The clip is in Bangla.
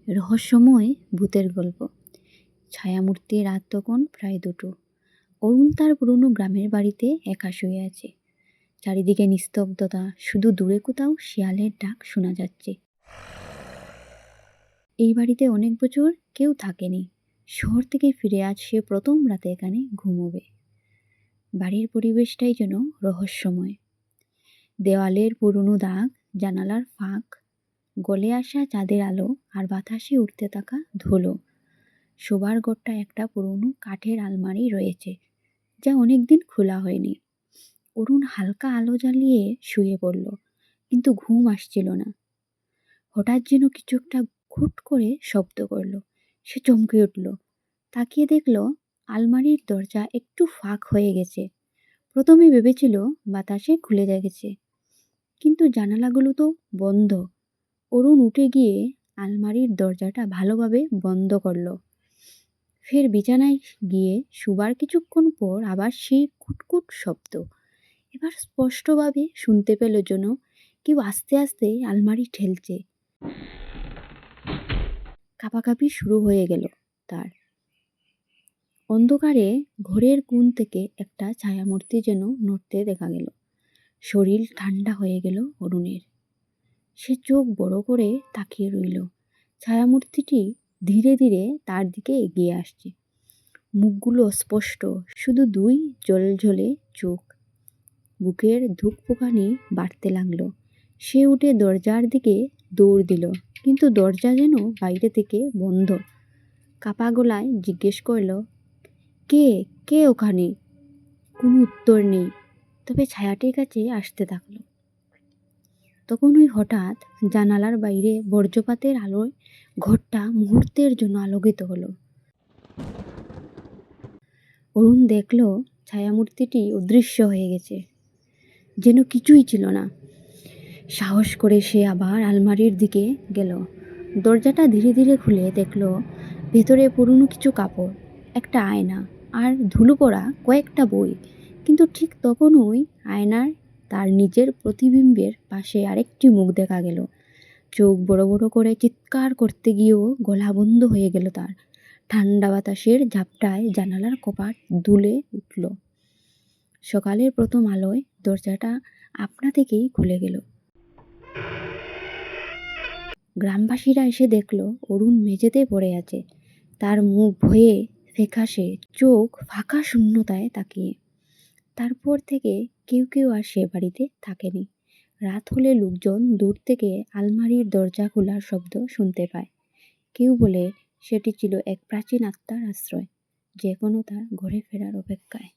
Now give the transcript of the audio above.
রহস্যময় ভূতের গল্প। ছায়ামূর্তি। রাত তখন প্রায় 2টো। অরুণ তার পুরনো গ্রামের বাড়িতে একা শুয়ে আছে। চারিদিকে নিস্তব্ধতা, শুধু দূরে কোথাও শিয়ালের ডাক শোনা যাচ্ছে। এই বাড়িতে অনেক বছর কেউ থাকেনি। শহর থেকে ফিরে আজ সে প্রথম রাতে এখানে ঘুমোবে। বাড়ির পরিবেশটাই যেন রহস্যময়। দেওয়ালের পুরনো দাগ, জানালার ফাঁক, গলে আসা চাঁদের আলো আর বাতাসে উঠতে থাকা ধুলো। শোবার ঘরটা একটা পুরনো কাঠের আলমারি রয়েছে, যা অনেকদিন খোলা হয়নি। অরুণ হালকা আলো জ্বালিয়ে শুয়ে পড়ল, কিন্তু ঘুম আসছিল না। হঠাৎ যেন কিছু একটা খুট করে শব্দ করল। সে চমকে উঠল। তাকিয়ে দেখল আলমারির দরজা একটু ফাঁক হয়ে গেছে। প্রথমে ভেবেছিল বাতাসে খুলে গেছে, কিন্তু জানালাগুলো তো বন্ধ। অরুণ উঠে গিয়ে আলমারির দরজাটা ভালোভাবে বন্ধ করলো। ফের বিছানায় গিয়ে শুবার কিছুক্ষণ পর আবার সেই কুটকুট শব্দ। এবার স্পষ্টভাবে শুনতে পেল যেন কেউ আস্তে আস্তে আলমারি ঠেলছে। কাঁপাকাঁপি শুরু হয়ে গেল তার। অন্ধকারে ঘরের কোণ থেকে একটা ছায়ামূর্তি যেন নড়তে দেখা গেল। শরীর ঠান্ডা হয়ে গেল অরুণের। সে চোখ বড় করে তাকিয়ে রইল। ছায়ামূর্তিটি ধীরে ধীরে তার দিকে এগিয়ে আসছে। মুখগুলো স্পষ্ট, শুধু 2 ঝলঝলে চোখ। বুকের ধুকপুকানি বাড়তে লাগলো। সে উঠে দরজার দিকে দৌড় দিল, কিন্তু দরজা যেন বাইরে থেকে বন্ধ। কাপা গলায় জিজ্ঞেস করল, কে কে ওখানে? কোনো উত্তর নেই, তবে ছায়াটির কাছে আসতে থাকলো। তখনই হঠাৎ জানালার বাইরে বজ্রপাতের আলোয় ঘরটা মুহূর্তের জন্য আলোকিত হলো। অরুণ দেখল ছায়ামূর্তিটি অদৃশ্য হয়ে গেছে, যেন কিছুই ছিল না। সাহস করে সে আবার আলমারির দিকে গেল। দরজাটা ধীরে ধীরে খুলে দেখল ভেতরে পুরনো কিছু কাপড়, একটা আয়না আর ধুলো পড়া কয়েকটা বই। কিন্তু ঠিক তখনই আয়নার তার নিজের প্রতিবিম্বের পাশে আরেকটি মুখ দেখা গেল। চোখ বড় বড় করে চিৎকার করতে গিয়েও গলা বন্ধ হয়ে গেল তার। ঠান্ডা বাতাসের ঝাপটায় জানালার কপাট দুলে উঠল। সকালের প্রথম আলোয় দরজাটা আপনা থেকেই খুলে গেল। গ্রামবাসীরা এসে দেখল অরুণ মেঝেতে পড়ে আছে, তার মুখ ভয়ে ফ্যাকাশে, চোখ ফাঁকা শূন্যতায় তাকিয়ে। তারপর থেকে কেউ কেউ আর সে বাড়িতে থাকেনি। রাত হলে লোকজন দূর থেকে আলমারির দরজা খোলার শব্দ শুনতে পায়। কেউ বলে সেটি ছিল এক প্রাচীন আত্মার আশ্রয়, যে কোনো তার ঘরে ফেরার অপেক্ষায়।